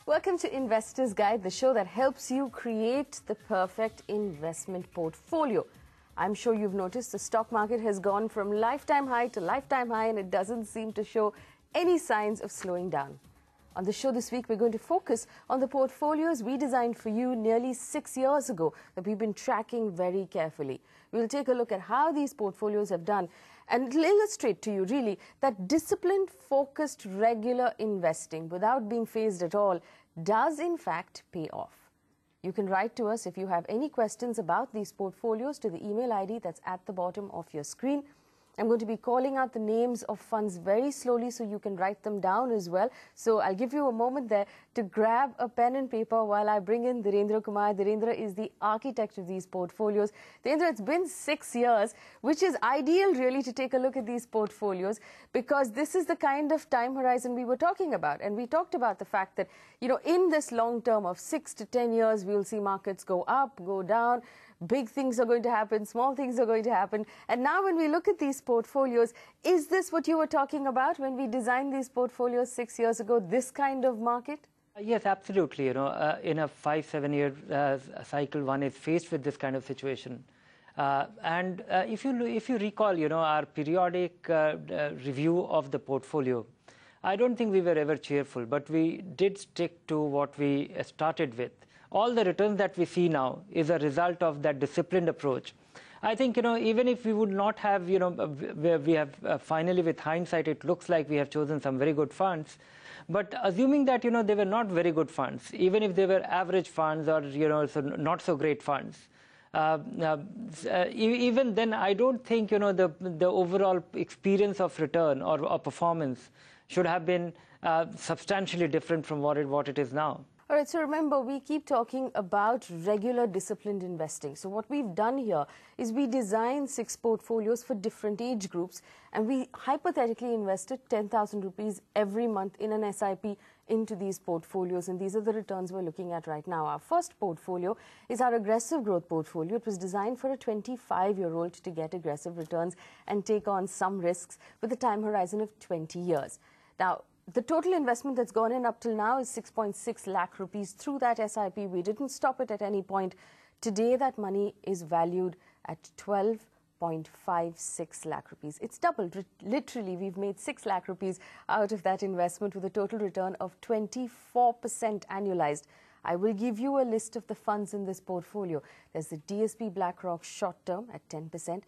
Welcome to Investor's Guide, the show that helps you create the perfect investment portfolio. I'm sure you've noticed the stock market has gone from lifetime high to lifetime high, and it doesn't seem to show any signs of slowing down. On the show this week, we're going to focus on the portfolios we designed for you nearly 6 years ago that we've been tracking very carefully. We'll take a look at how these portfolios have done and it'll illustrate to you really that disciplined, focused, regular investing without being phased at all does in fact pay off. You can write to us if you have any questions about these portfolios to the email ID that's at the bottom of your screen. I'm going to be calling out the names of funds very slowly so you can write them down as well. So I'll give you a moment there to grab a pen and paper while I bring in Dhirendra Kumar. Dhirendra is the architect of these portfolios. Dhirendra, it's been 6 years, which is ideal really to take a look at these portfolios because this is the kind of time horizon we were talking about. And we talked about the fact that, in this long term of 6 to 10 years, we'll see markets go up, go down. Big things are going to happen, small things are going to happen. And now when we look at these portfolios, is this what you were talking about when we designed these portfolios 6 years ago, this kind of market? Yes, absolutely. In a 5-7 year cycle, one is faced with this kind of situation. If you recall, our periodic review of the portfolio, I don't think we were ever cheerful, but we did stick to what we started with. All the returns that we see now is a result of that disciplined approach. I think, even if we would not have, we have finally with hindsight, it looks like we have chosen some very good funds. But assuming that, they were not very good funds, even if they were average funds or, so not so great funds, even then, I don't think, the overall experience of return or performance should have been substantially different from what it is now. All right, so remember, we keep talking about regular disciplined investing. So what we've done here is we designed 6 portfolios for different age groups, and we hypothetically invested 10,000 rupees every month in an SIP into these portfolios, and these are the returns we're looking at right now. Our first portfolio is our aggressive growth portfolio. It was designed for a 25-year-old to get aggressive returns and take on some risks with a time horizon of 20 years. Now, the total investment that's gone in up till now is 6.6 lakh rupees through that SIP. We didn't stop it at any point. Today, that money is valued at 12.56 lakh rupees. It's doubled. Literally, we've made 6 lakh rupees out of that investment with a total return of 24% annualized. I will give you a list of the funds in this portfolio. There's the DSP BlackRock short term at 10%,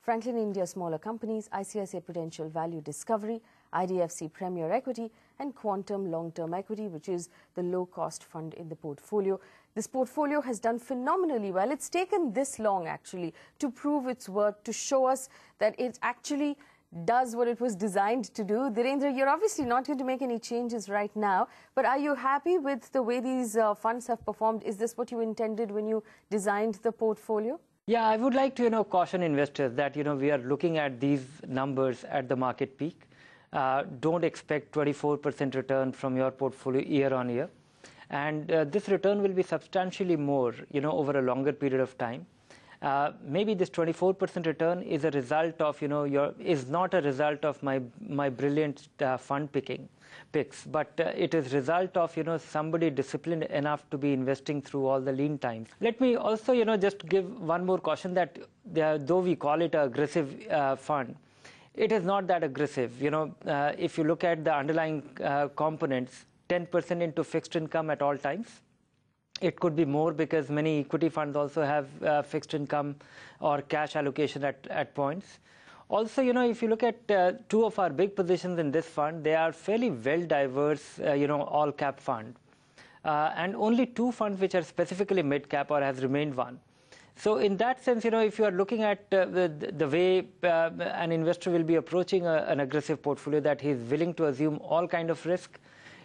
Franklin India Smaller Companies, ICICI Prudential Value Discovery, IDFC Premier Equity, and Quantum Long-Term Equity, which is the low-cost fund in the portfolio. This portfolio has done phenomenally well. It's taken this long, actually, to prove its worth, to show us that it actually does what it was designed to do. Dhirendra, you're obviously not going to make any changes right now, but are you happy with the way these funds have performed? Is this what you intended when you designed the portfolio? Yeah, I would like to, caution investors that, we are looking at these numbers at the market peak. Don't expect 24% return from your portfolio year on year. And this return will be substantially more, over a longer period of time. Maybe this 24% return is a result of, is not a result of my brilliant fund picks, but it is result of, somebody disciplined enough to be investing through all the lean times. Let me also, just give one more caution that though we call it an aggressive fund, it is not that aggressive. If you look at the underlying components, 10% into fixed income at all times. It could be more because many equity funds also have fixed income or cash allocation at points. Also, if you look at 2 of our big positions in this fund, they are fairly well-diverse, all-cap fund. And only 2 funds which are specifically mid-cap or has remained one. So in that sense, if you are looking at the way an investor will be approaching an aggressive portfolio, that he is willing to assume all kind of risk,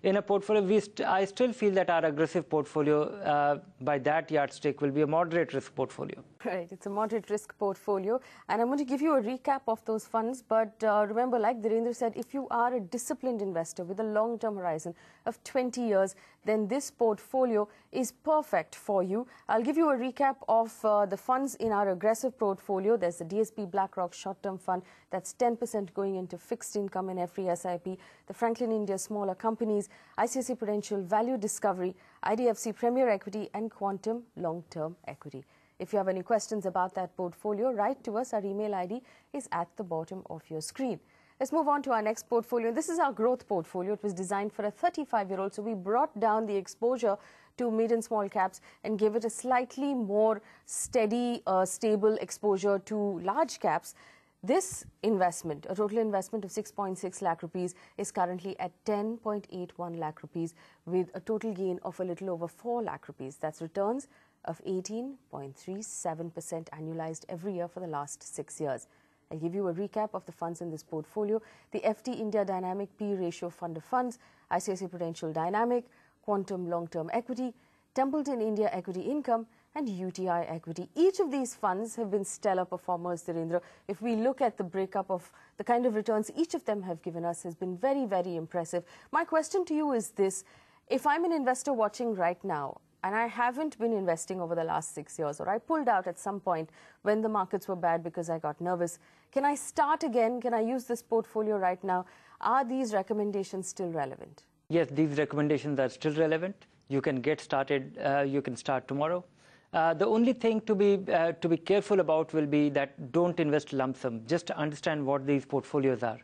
in a portfolio, I still feel that our aggressive portfolio, by that yardstick, will be a moderate risk portfolio. Right, it's a moderate risk portfolio. And I'm going to give you a recap of those funds. But remember, like Dhirendra said, if you are a disciplined investor with a long-term horizon of 20 years, then this portfolio is perfect for you. I'll give you a recap of the funds in our aggressive portfolio. There's the DSP BlackRock short-term fund. That's 10% going into fixed income in every SIP. The Franklin India Smaller Companies Equities, ICICI Prudential Value Discovery, IDFC Premier Equity and Quantum Long-Term Equity. If you have any questions about that portfolio, write to us. Our email ID is at the bottom of your screen. Let's move on to our next portfolio. This is our growth portfolio. It was designed for a 35-year-old, so we brought down the exposure to mid and small caps and gave it a slightly more steady, stable exposure to large caps. This investment, a total investment of 6.6 lakh rupees, is currently at 10.81 lakh rupees with a total gain of a little over 4 lakh rupees. That's returns of 18.37% annualized every year for the last 6 years. I'll give you a recap of the funds in this portfolio. The FT India Dynamic P Ratio Fund of Funds, ICICI Prudential Dynamic, Quantum Long-Term Equity, Templeton India Equity Income and UTI Equity. Each of these funds have been stellar performers, Dhirendra. If we look at the breakup of the kind of returns each of them have given us, has been very, very impressive. My question to you is this. If I'm an investor watching right now, and I haven't been investing over the last 6 years, or I pulled out at some point when the markets were bad because I got nervous, can I start again? Can I use this portfolio right now? Are these recommendations still relevant? Yes, these recommendations are still relevant. You can get started, you can start tomorrow. The only thing to be careful about will be that don't invest lump sum. Just understand what these portfolios are.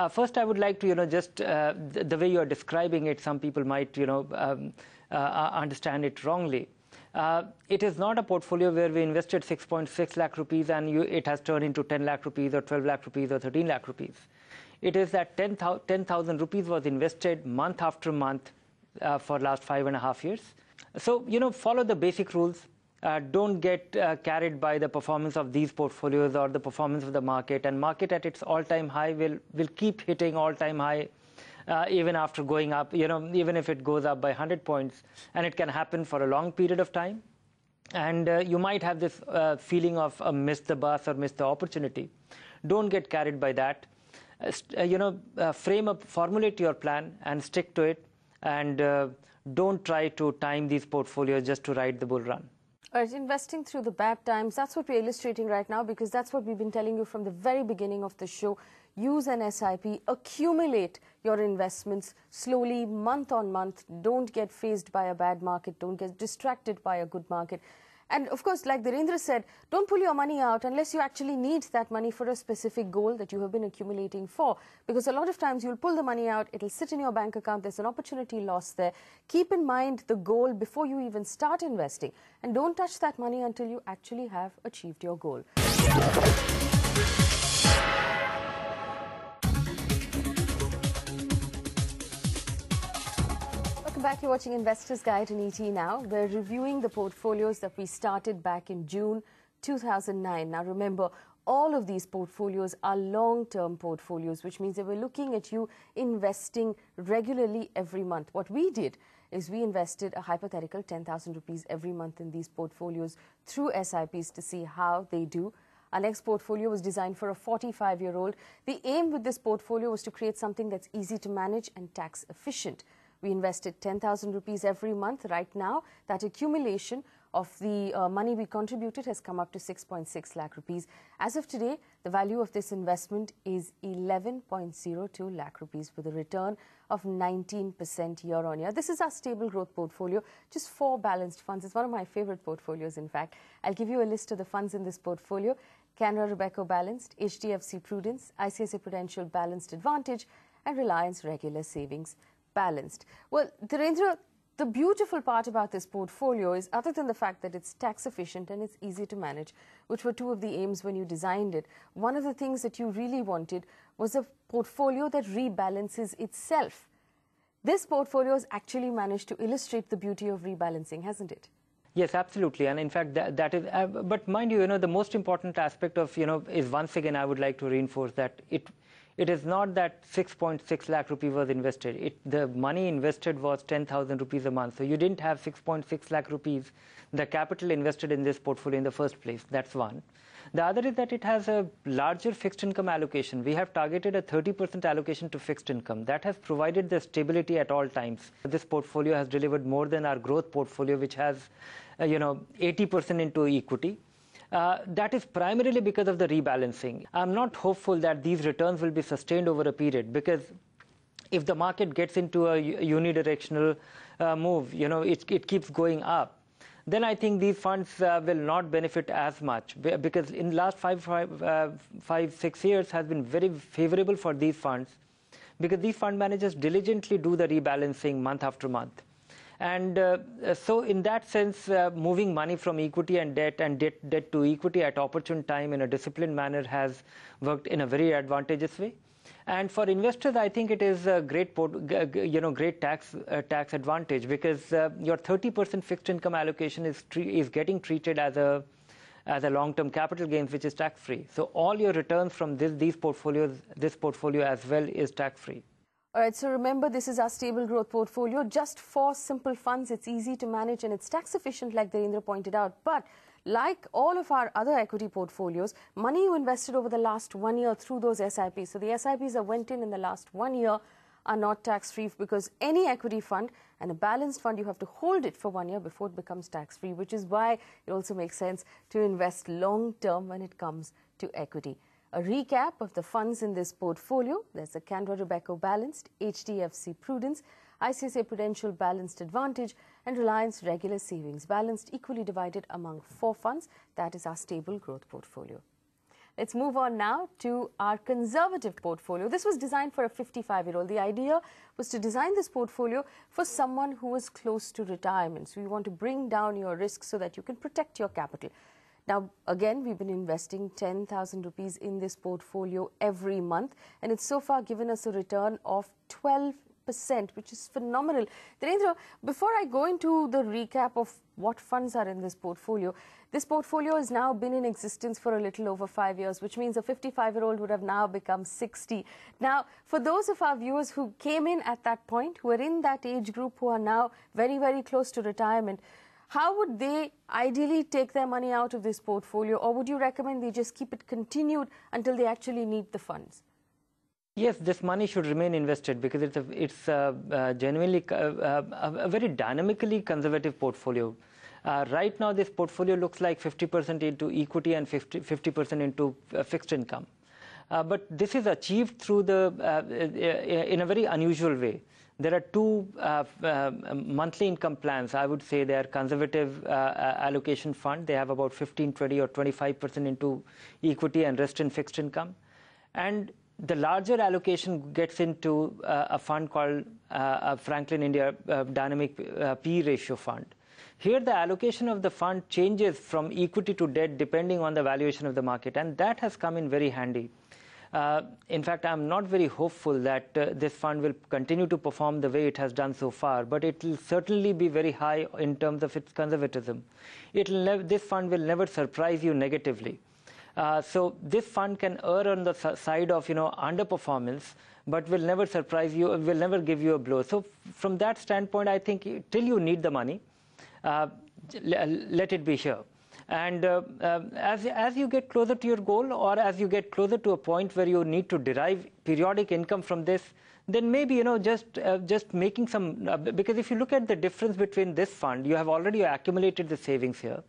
First, I would like to, just the way you are describing it, some people might, understand it wrongly. It is not a portfolio where we invested 6.6 lakh rupees and it has turned into 10 lakh rupees or 12 lakh rupees or 13 lakh rupees. It is that 10,000 rupees was invested month after month for last 5.5 years. So, follow the basic rules. Don't get carried by the performance of these portfolios or the performance of the market. And market at its all-time high will keep hitting all-time high even after going up, even if it goes up by 100 points. And it can happen for a long period of time. And you might have this feeling of miss the bus or miss the opportunity. Don't get carried by that. Formulate your plan and stick to it. And don't try to time these portfolios just to ride the bull run. All right, investing through the bad times, that's what we're illustrating right now, because that's what we've been telling you from the very beginning of the show. Use an SIP, accumulate your investments slowly, month on month. Don't get fazed by a bad market. Don't get distracted by a good market. And of course, like Dhirendra said, don't pull your money out unless you actually need that money for a specific goal that you have been accumulating for. Because a lot of times you'll pull the money out, it'll sit in your bank account, there's an opportunity loss there. Keep in mind the goal before you even start investing. And don't touch that money until you actually have achieved your goal. Back, you're watching Investor's Guide in ET now. We're reviewing the portfolios that we started back in June 2009. Now remember, all of these portfolios are long-term portfolios, which means that we're looking at you investing regularly every month. What we did is we invested a hypothetical 10,000 rupees every month in these portfolios through SIPs to see how they do. Our next portfolio was designed for a 45-year-old. The aim with this portfolio was to create something that's easy to manage and tax efficient. We invested 10,000 rupees every month. Right now, that accumulation of the money we contributed has come up to 6.6 lakh rupees. As of today, the value of this investment is 11.02 lakh rupees with a return of 19% year on year. This is our stable growth portfolio, just 4 balanced funds. It's one of my favorite portfolios, in fact. I'll give you a list of the funds in this portfolio. Canara Robeco Balanced, HDFC Prudence, ICICI Prudential Balanced Advantage, and Reliance Regular Savings Balanced. Well, Dhirendra, the beautiful part about this portfolio is, other than the fact that it's tax efficient and it's easy to manage, which were 2 of the aims when you designed it, one of the things that you really wanted was a portfolio that rebalances itself. This portfolio has actually managed to illustrate the beauty of rebalancing, hasn't it? Yes, absolutely. And in fact, that is, but mind you, the most important aspect of, is, once again, I would like to reinforce that it is not that 6.6 lakh rupees was invested. The money invested was 10,000 rupees a month. So you didn't have 6.6 lakh rupees, the capital invested in this portfolio in the first place. That's one. The other is that it has a larger fixed income allocation. We have targeted a 30% allocation to fixed income. That has provided the stability at all times. This portfolio has delivered more than our growth portfolio, which has, 80% into equity. That is primarily because of the rebalancing. I'm not hopeful that these returns will be sustained over a period, because if the market gets into a unidirectional move, it keeps going up, then I think these funds will not benefit as much, because in the last 6 years has been very favorable for these funds, because these fund managers diligently do the rebalancing month after month. And so in that sense, moving money from equity and debt to equity at opportune time in a disciplined manner has worked in a very advantageous way. And for investors, I think it is a great tax advantage, because your 30% fixed income allocation is getting treated as a long-term capital gains, which is tax-free. So all your returns from this portfolio as well is tax-free. All right, so remember, this is our stable growth portfolio. Just 4 simple funds. It's easy to manage and it's tax efficient, like Dhirendra pointed out. But like all of our other equity portfolios, money you invested over the last 1 year through those SIPs, so the SIPs that went in the last 1 year, are not tax-free, because any equity fund and a balanced fund, you have to hold it for 1 year before it becomes tax-free, which is why it also makes sense to invest long-term when it comes to equity. A recap of the funds in this portfolio: there's the Canara Robeco Balanced, HDFC Prudence, ICICI Prudential Balanced Advantage, and Reliance Regular Savings Balanced, equally divided among 4 funds. That is our stable growth portfolio. Let's move on now to our conservative portfolio. This was designed for a 55-year-old. The idea was to design this portfolio for someone who was close to retirement. So you want to bring down your risks so that you can protect your capital. Now, again, we've been investing 10,000 rupees in this portfolio every month, and it's so far given us a return of 12%, which is phenomenal. Dhirendra, before I go into the recap of what funds are in this portfolio has now been in existence for a little over 5 years, which means a 55-year-old would have now become 60. Now, for those of our viewers who came in at that point, who are in that age group, who are now very, very close to retirement, how would they ideally take their money out of this portfolio, or would you recommend they just keep it continued until they actually need the funds? Yes, this money should remain invested, because it's genuinely a very dynamically conservative portfolio. Right now, this portfolio looks like 50% into equity and 50% into fixed income. But this is achieved through in a very unusual way. There are 2 monthly income plans. I would say they are conservative allocation fund. They have about 15, 20 or 25% into equity and rest in fixed income. And the larger allocation gets into a fund called Franklin India Dynamic P ratio fund. Here, the allocation of the fund changes from equity to debt depending on the valuation of the market, and that has come in very handy. In fact, I'm not very hopeful that this fund will continue to perform the way it has done so far, but it will certainly be very high in terms of its conservatism. This fund will never surprise you negatively. So this fund can err on the side of underperformance, but will never surprise you, will never give you a blow. So from that standpoint, I think till you need the money, let it be here. And as you get closer to your goal, or as you get closer to a point where you need to derive periodic income from this, then maybe just making some, because if you look at the difference between this fund, you have already accumulated the savings here.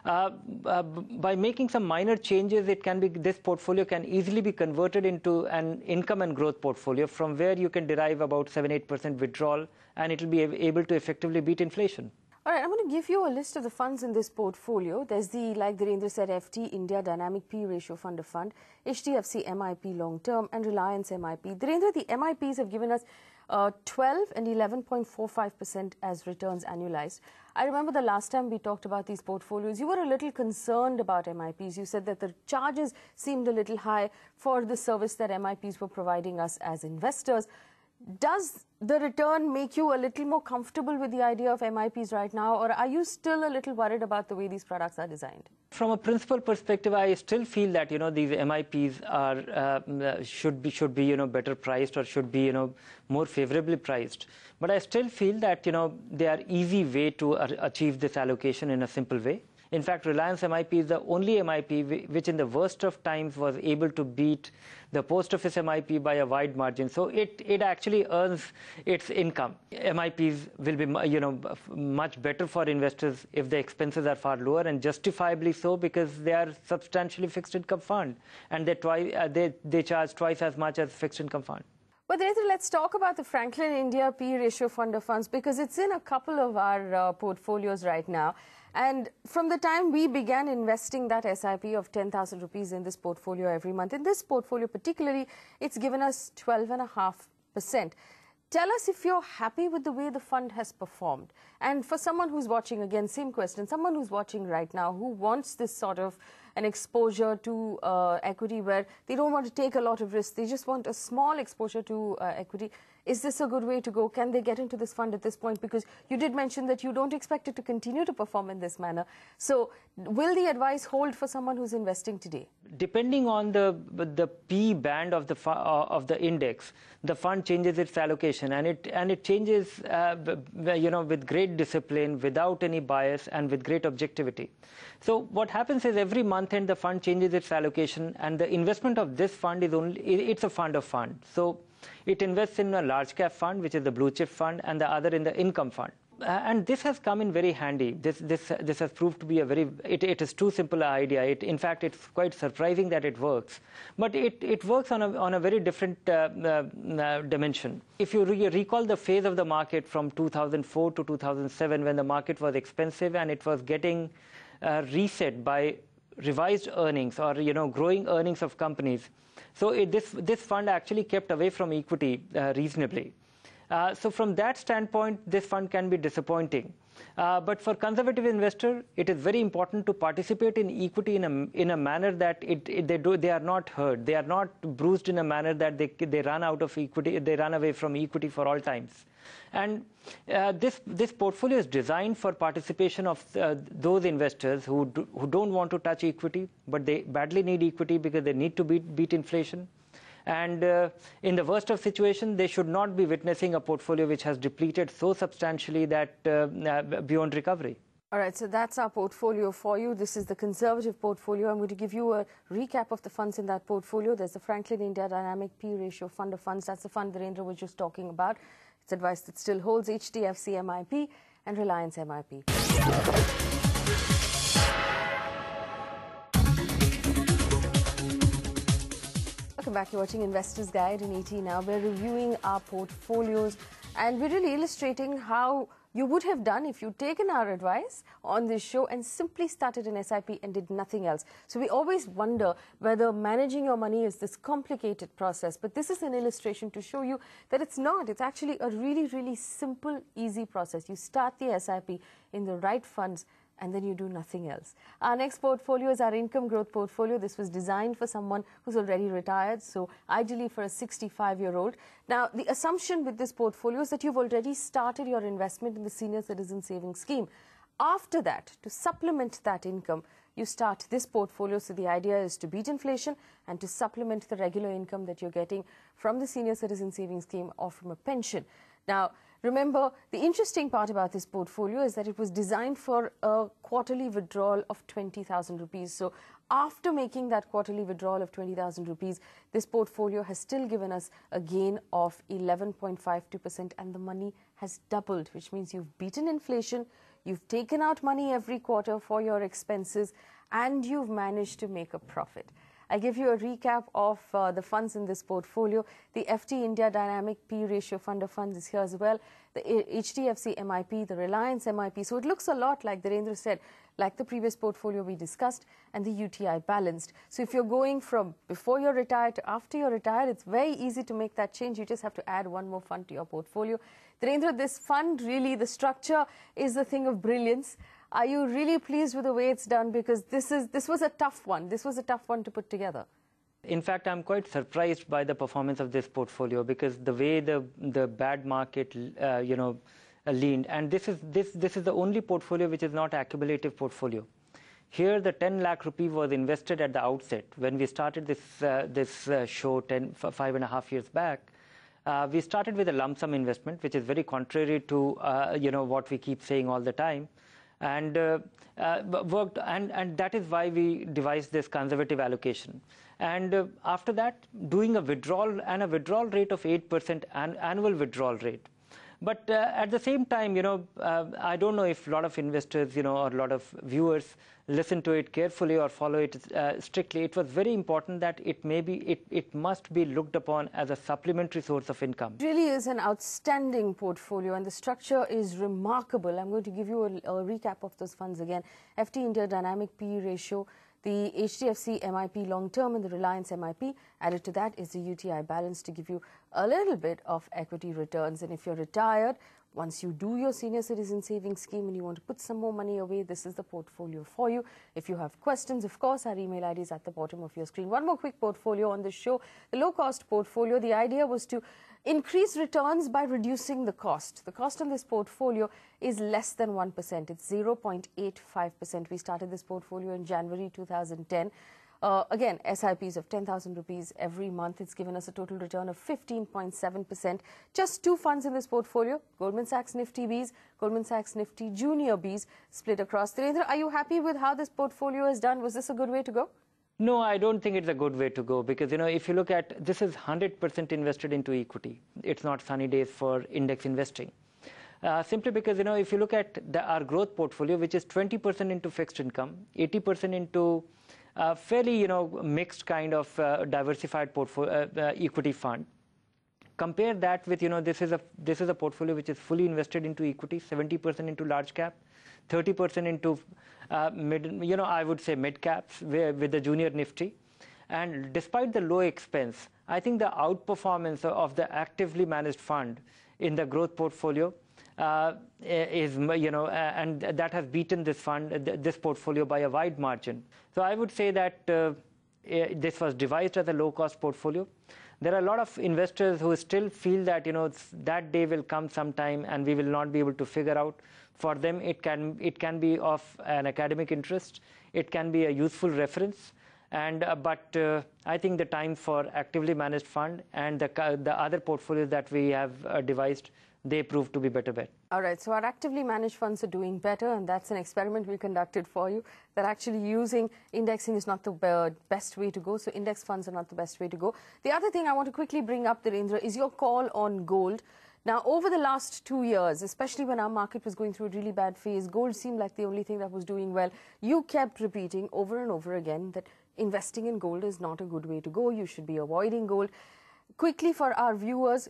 By making some minor changes, this portfolio can easily be converted into an income and growth portfolio, from where you can derive about 7-8% withdrawal, and it will be able to effectively beat inflation. All right, I'm going to give you a list of the funds in this portfolio. There's the, like Dhirendra said, FT India Dynamic P Ratio Fund of Fund, HDFC MIP Long Term, and Reliance MIP. Dhirendra, the MIPs have given us 12 and 11.45% as returns annualized. I remember the last time we talked about these portfolios, you were a little concerned about MIPs. You said that the charges seemed a little high for the service that MIPs were providing us as investors. Does the return make you a little more comfortable with the idea of MIPs right now, or are you still a little worried about the way these products are designed? From a principal perspective, I still feel that these MIPs are should be better priced, or should be more favorably priced. But I still feel that they are easy way to achieve this allocation in a simple way. In fact, Reliance MIP is the only MIP which in the worst of times was able to beat the post office MIP by a wide margin. So it actually earns its income. MIPs will be much better for investors if the expenses are far lower, and justifiably so, because they are substantially fixed income fund, and they charge twice as much as fixed income fund. Well, Dhirendra, let's talk about the Franklin India P ratio fund of funds because it's in a couple of our portfolios right now. And from the time we began investing that SIP of 10,000 rupees in this portfolio every month, in this portfolio particularly, it's given us 12.5%. Tell us if you're happy with the way the fund has performed. And for someone who's watching, again, same question, someone who's watching right now who wants this sort of an exposure to equity where they don't want to take a lot of risk, they just want a small exposure to equity. Is this a good way to go? Can they get into this fund at this point? Because you did mention that you don't expect it to continue to perform in this manner. So will the advice hold for someone who's investing today? Depending on the P band of the index, the fund changes its allocation, and it changes with great discipline, without any bias, and with great objectivity. So what happens is every month end the fund changes its allocation, and the investment of this fund is it's a fund of funds. So it invests in a large cap fund, which is the blue chip fund, and the other in the income fund. And this has come in very handy. This has proved to be it is too simple an idea. In fact, it's quite surprising that it works. But it works on a very different dimension. If you recall the phase of the market from 2004 to 2007, when the market was expensive and it was getting reset by revised earnings or growing earnings of companies. So this fund actually kept away from equity reasonably. So from that standpoint, this fund can be disappointing. But for conservative investor, it is very important to participate in equity in a manner that they are not hurt. They are not bruised in a manner that they run out of equity. They run away from equity for all times. And this portfolio is designed for participation of those investors who don't want to touch equity, but they badly need equity because they need to beat inflation. And in the worst of situations, they should not be witnessing a portfolio which has depleted so substantially that beyond recovery. All right, so that's our portfolio for you. This is the conservative portfolio. I'm going to give you a recap of the funds in that portfolio. There's the Franklin India Dynamic P Ratio Fund of Funds. That's the fund Dhirendra was just talking about. It's advice that still holds HDFC MIP and Reliance MIP. Welcome back. You're watching Investor's Guide in ET Now. We're reviewing our portfolios and we're really illustrating how you would have done if you'd taken our advice on this show and simply started an SIP and did nothing else. So we always wonder whether managing your money is this complicated process. But this is an illustration to show you that it's not. It's actually a really, really simple, easy process. You start the SIP in the right funds and then you do nothing else. Our next portfolio is our income growth portfolio. This was designed for someone who's already retired, so ideally for a 65-year-old. Now, the assumption with this portfolio is that you've already started your investment in the Senior Citizen Savings Scheme. After that, to supplement that income, you start this portfolio. So the idea is to beat inflation and to supplement the regular income that you're getting from the Senior Citizen Savings Scheme or from a pension. Now, remember, the interesting part about this portfolio is that it was designed for a quarterly withdrawal of 20,000 rupees. So after making that quarterly withdrawal of 20,000 rupees, this portfolio has still given us a gain of 11.52% and the money has doubled, which means you've beaten inflation, you've taken out money every quarter for your expenses, and you've managed to make a profit. I give you a recap of the funds in this portfolio. The FT India Dynamic P Ratio Fund of Funds is here as well. The HDFC MIP, the Reliance MIP. So it looks a lot like Dhirendra said, like the previous portfolio we discussed, and the UTI balanced. So if you're going from before you're retired to after you're retired, it's very easy to make that change. You just have to add one more fund to your portfolio. Dhirendra, this fund really, the structure is the thing of brilliance. Are you really pleased with the way it's done? Because this was a tough one. This was a tough one to put together. In fact, I'm quite surprised by the performance of this portfolio because the way the bad market, leaned. And this is the only portfolio which is not accumulative portfolio. Here, the 10 lakh rupee was invested at the outset when we started this show 5.5 years back. We started with a lump sum investment, which is very contrary to what we keep saying all the time. And worked, and that is why we devised this conservative allocation. And after that, doing a withdrawal rate of 8%, annual withdrawal rate. But at the same time, I don't know if a lot of investors, or a lot of viewers listen to it carefully or follow it strictly. It was very important that it must be looked upon as a supplementary source of income. It really is an outstanding portfolio, and the structure is remarkable. I'm going to give you a recap of those funds again. FT India Dynamic PE ratio, the HDFC MIP long-term and the Reliance MIP. Added to that is the UTI balance to give you a little bit of equity returns. And if you're retired, once you do your senior citizen savings scheme and you want to put some more money away, this is the portfolio for you. If you have questions, of course, our email ID is at the bottom of your screen. One more quick portfolio on this show, the low-cost portfolio. The idea was to increase returns by reducing the cost. The cost on this portfolio is less than 1%. It's 0.85%. We started this portfolio in January 2010. Again, SIPs of 10,000 rupees every month. It's given us a total return of 15.7%. Just two funds in this portfolio, Goldman Sachs Nifty Bs, Goldman Sachs Nifty Junior Bs, split across. Dhirendra, are you happy with how this portfolio is done? Was this a good way to go? No, I don't think it's a good way to go because, if you look at this is 100% invested into equity. It's not sunny days for index investing. Simply because, if you look at our growth portfolio, which is 20% into fixed income, 80% into fairly, mixed kind of diversified portfolio equity fund. Compare that with, this is a portfolio which is fully invested into equity, 70% into large cap, 30% into I would say mid caps with the junior Nifty. And despite the low expense, I think the outperformance of the actively managed fund in the growth portfolio is, and that has beaten this portfolio by a wide margin. So I would say that this was devised as a low-cost portfolio. There are a lot of investors who still feel that, that day will come sometime and we will not be able to figure out. For them, it can be of an academic interest. It can be a useful reference. And but I think the time for actively managed fund and the other portfolios that we have devised, they prove to be better bet. All right, so our actively managed funds are doing better, and that's an experiment we conducted for you, that actually using indexing is not the best way to go, so index funds are not the best way to go. The other thing I want to quickly bring up, Dhirendra, is your call on gold. Now, over the last 2 years, especially when our market was going through a really bad phase, gold seemed like the only thing that was doing well. You kept repeating over and over again that investing in gold is not a good way to go. You should be avoiding gold. Quickly, for our viewers,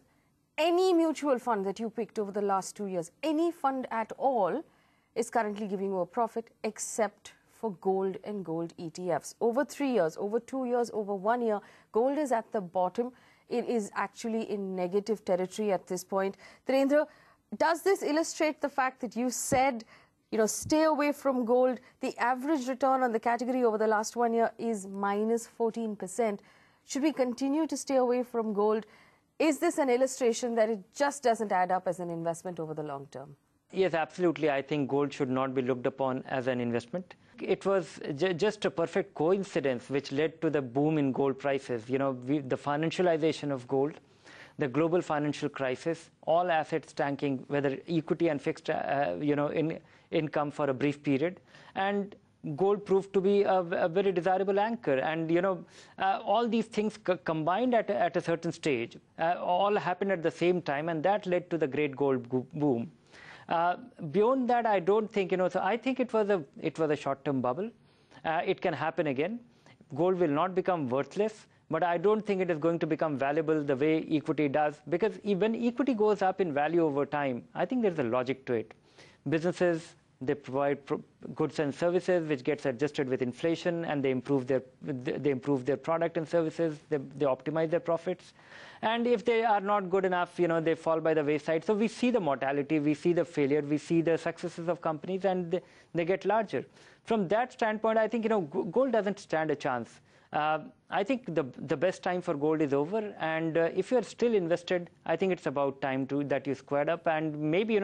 any mutual fund that you picked over the last 2 years, any fund at all, is currently giving you a profit except for gold and gold ETFs. Over 3 years, over 2 years, over 1 year, gold is at the bottom. It is actually in negative territory at this point. Dhirendra, does this illustrate the fact that you said, stay away from gold? The average return on the category over the last 1 year is minus 14%. Should we continue to stay away from gold? Is this an illustration that it just doesn't add up as an investment over the long term? Yes, absolutely. I think gold should not be looked upon as an investment. It was just a perfect coincidence which led to the boom in gold prices. The financialization of gold, the global financial crisis, all assets tanking, whether equity and fixed, in income for a brief period. And gold proved to be a very desirable anchor. And, all these things combined at a certain stage, all happened at the same time, and that led to the great gold boom. Beyond that, I don't think, so I think it was a short-term bubble. It can happen again. Gold will not become worthless, but I don't think it is going to become valuable the way equity does, because when equity goes up in value over time, I think there's a logic to it. Businesses, they provide goods and services which gets adjusted with inflation, and they improve their product and services, they optimize their profits. And if they are not good enough, they fall by the wayside. So we see the mortality, we see the failure, we see the successes of companies, and they get larger. From that standpoint, I think, gold doesn't stand a chance. I think the best time for gold is over, and if you're still invested, I think it's about time that you squared up and maybe,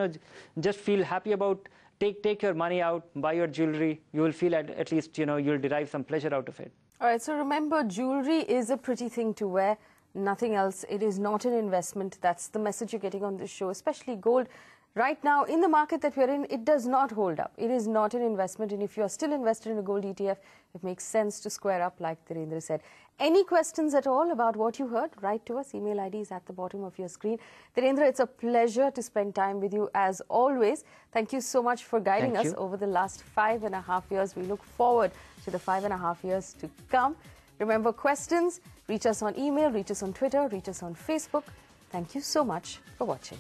just feel happy about. Take your money out, buy your jewelry. You will feel at least, you'll derive some pleasure out of it. All right, so remember, jewelry is a pretty thing to wear, nothing else. It is not an investment. That's the message you're getting on this show, especially gold. Right now, in the market that we're in, it does not hold up. It is not an investment, and if you're still invested in a gold ETF, it makes sense to square up, like Dhirendra said. any questions at all about what you heard, write to us. Email ID is at the bottom of your screen. Dhirendra, it's a pleasure to spend time with you as always. Thank you so much for guiding us over the last 5.5 years. We look forward to the 5.5 years to come. Remember, questions, reach us on email, reach us on Twitter, reach us on Facebook. Thank you so much for watching.